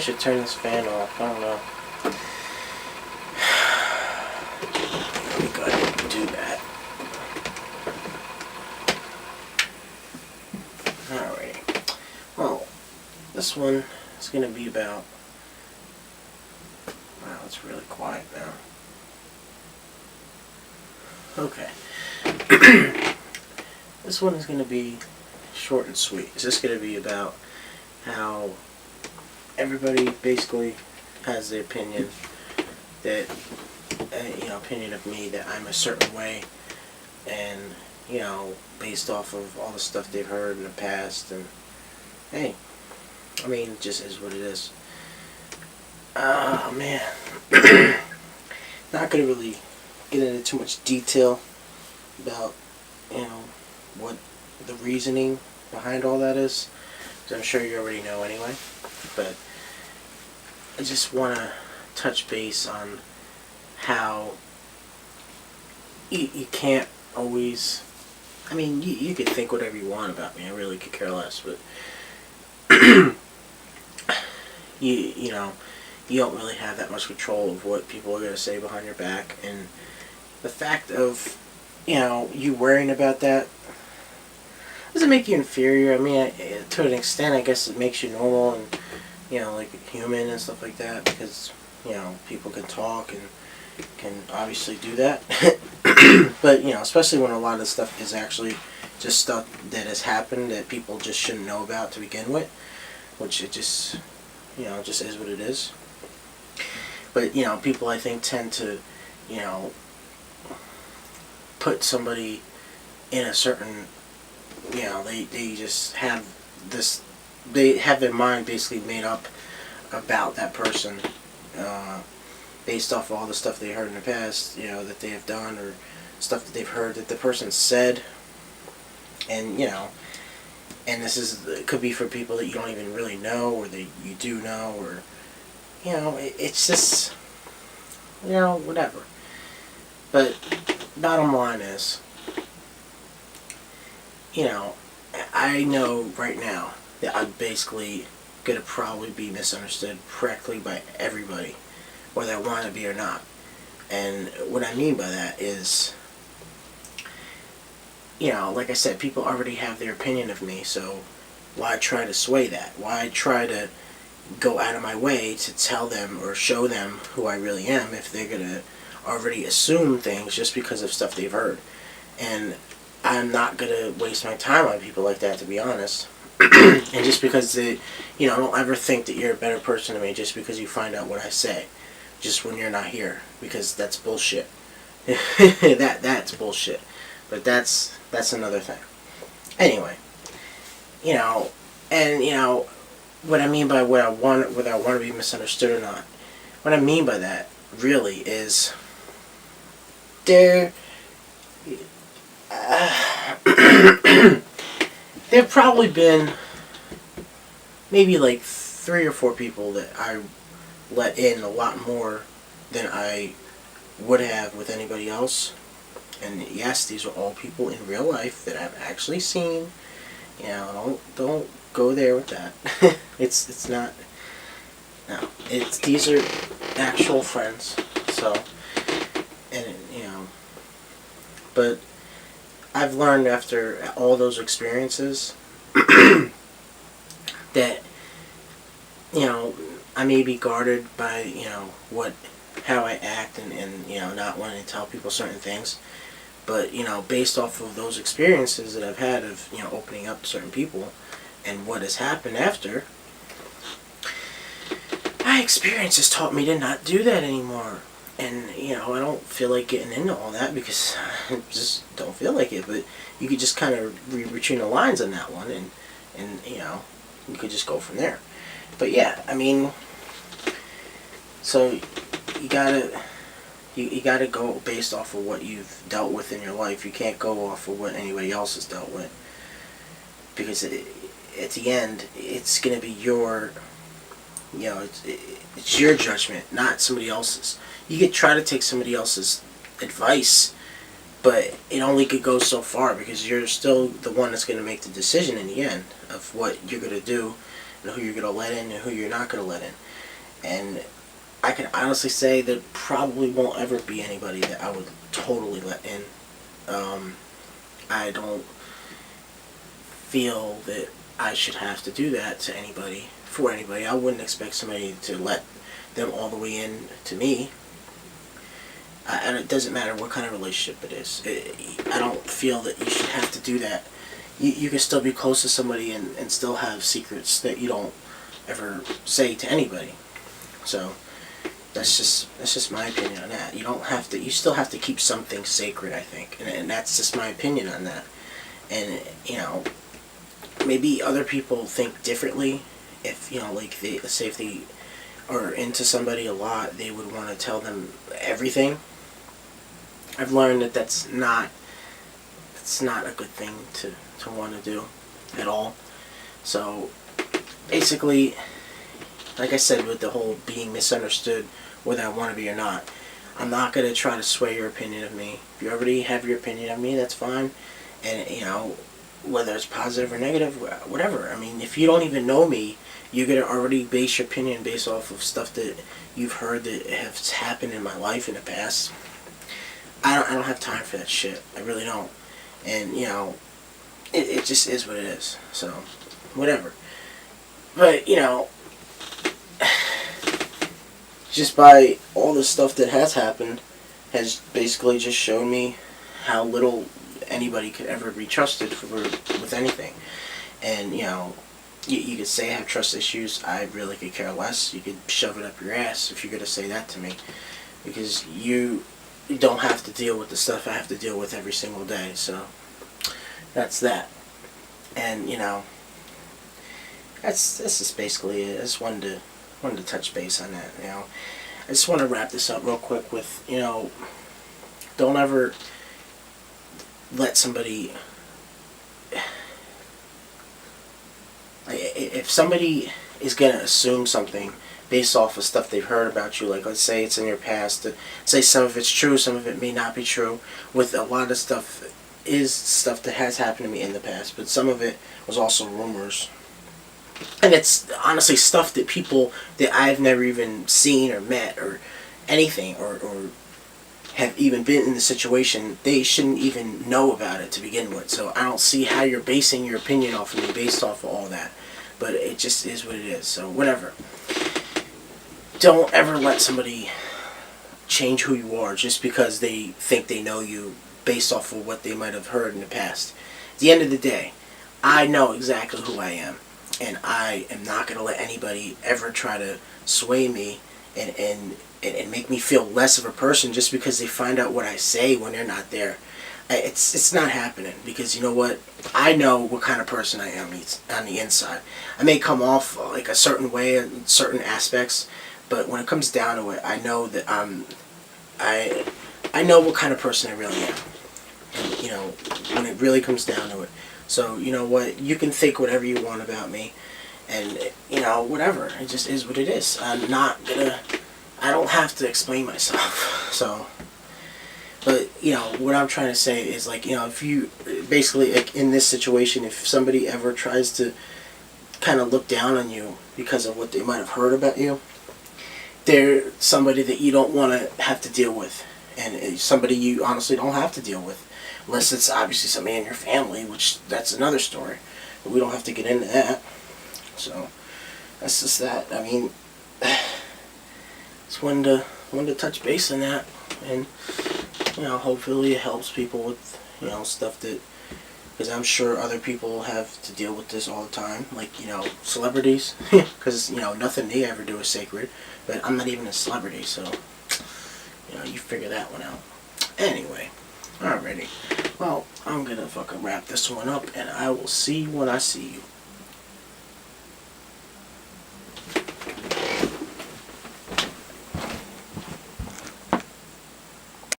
should turn this fan off. I don't know. Let me go ahead and do that. Alright. Well, this one is going to be about... Wow, it's really quiet now. Okay. This one is going to be short and sweet. It's just going to be about how everybody basically has the opinion that, opinion of me that I'm a certain way, and, based off of all the stuff they've heard in the past, and, hey, I mean, it just is what it is. Oh, man. Not going to really get into too much detail about, what the reasoning behind all that is, because I'm sure you already know anyway, but I just want to touch base on how you can't always, I mean, you could think whatever you want about me, I really could care less, but you don't really have that much control of what people are going to say behind your back, and the fact of, you worrying about that doesn't make you inferior. I mean, to an extent, I guess it makes you normal and, like human and stuff like that, because, people can talk and can obviously do that. But, especially when a lot of stuff is actually just stuff that has happened that people just shouldn't know about to begin with, which it just, just is what it is. But, people, I think, tend to, put somebody in a certain, they just have this, they have their mind basically made up about that person, based off of all the stuff they heard in the past, that they have done, or stuff that they've heard that the person said, and, and this is, it could be for people that you don't even really know, or that you do know, or, it's just, whatever. But bottom line is, I know right now that I'm basically going to probably be misunderstood practically by everybody, whether I want to be or not. And what I mean by that is, like I said, people already have their opinion of me, so why try to sway that? Why try to go out of my way to tell them or show them who I really am if they're going to already assume things just because of stuff they've heard? And I'm not going to waste my time on people like that, to be honest. And just because they, don't ever think that you're a better person than me just because you find out what I say just when you're not here, because that's bullshit. That's bullshit. But that's another thing. Anyway, and what I mean by whether I want to be misunderstood or not, what I mean by that really is there have probably been maybe like 3 or 4 people that I let in a lot more than I would have with anybody else. And yes, these are all people in real life that I've actually seen. Don't go there with that. it's not. No, these are actual friends. So, and but I've learned after all those experiences that I may be guarded by how I act and not wanting to tell people certain things, but based off of those experiences that I've had of opening up to certain people and what has happened after, my experience has taught me to not do that anymore. And I don't feel like getting into all that because I just don't feel like it, but you could just kind of read between the lines on that one, and you could just go from there. But yeah, I mean, so you gotta go based off of what you've dealt with in your life. You can't go off of what anybody else has dealt with, because at the end it's gonna be your, it's your judgment, not somebody else's. You could try to take somebody else's advice, but it only could go so far, because you're still the one that's going to make the decision in the end of what you're going to do and who you're going to let in and who you're not going to let in. And I can honestly say there probably won't ever be anybody that I would totally let in. I don't feel that I should have to do that to anybody, for anybody. I wouldn't expect somebody to let them all the way in to me. And it doesn't matter what kind of relationship it is. I don't feel that you should have to do that. You can still be close to somebody and still have secrets that you don't ever say to anybody. So that's just my opinion on that. You don't have to. You still have to keep something sacred, I think, and that's just my opinion on that. And maybe other people think differently. If like say if they are into somebody a lot, they would want to tell them everything. I've learned that that's not a good thing to want to do at all. So basically, like I said, with the whole being misunderstood, whether I want to be or not, I'm not going to try to sway your opinion of me. If you already have your opinion of me, that's fine. And, whether it's positive or negative, whatever. I mean, if you don't even know me, you're going to already base your opinion based off of stuff that you've heard that has happened in my life in the past. I don't have time for that shit. I really don't. And, it just is what it is. So, whatever. But, just by all the stuff that has happened has basically just shown me how little anybody could ever be trusted with anything. And, you could say I have trust issues. I really could care less. You could shove it up your ass if you're going to say that to me. Because you don't have to deal with the stuff I have to deal with every single day. So, that's that. And, that's just basically it. I just wanted to touch base on that. I just want to wrap this up real quick with, don't ever let somebody, if somebody is going to assume something based off of stuff they've heard about you, like let's say it's in your past, say some of it's true, some of it may not be true. With a lot of stuff is stuff that has happened to me in the past, but some of it was also rumors. And it's honestly stuff that people that I've never even seen or met or anything or have even been in the situation, they shouldn't even know about it to begin with. So I don't see how you're basing your opinion off of me based off of all that. But it just is what it is. So whatever. Don't ever let somebody change who you are just because they think they know you based off of what they might have heard in the past. At the end of the day, I know exactly who I am. And I am not going to let anybody ever try to sway me and make me feel less of a person just because they find out what I say when they're not there. It's not happening, because you know what? I know what kind of person I am on the inside. I may come off like a certain way in certain aspects, but when it comes down to it, I know that I know what kind of person I really am. And, when it really comes down to it. So, you know what, you can think whatever you want about me, and, whatever, it just is what it is. I don't have to explain myself, so, but, what I'm trying to say is, like, if you, basically, like, in this situation, if somebody ever tries to kind of look down on you because of what they might have heard about you, they're somebody that you don't want to have to deal with, and somebody you honestly don't have to deal with. Unless it's obviously somebody in your family, which that's another story. But we don't have to get into that. So, that's just that. I mean, just wanted to touch base on that. And, hopefully it helps people with, stuff that, because I'm sure other people have to deal with this all the time. Like, celebrities. Because, nothing they ever do is sacred. But I'm not even a celebrity, so, you figure that one out. Anyway. Alrighty. Well, I'm gonna fucking wrap this one up, and I will see you when I see you.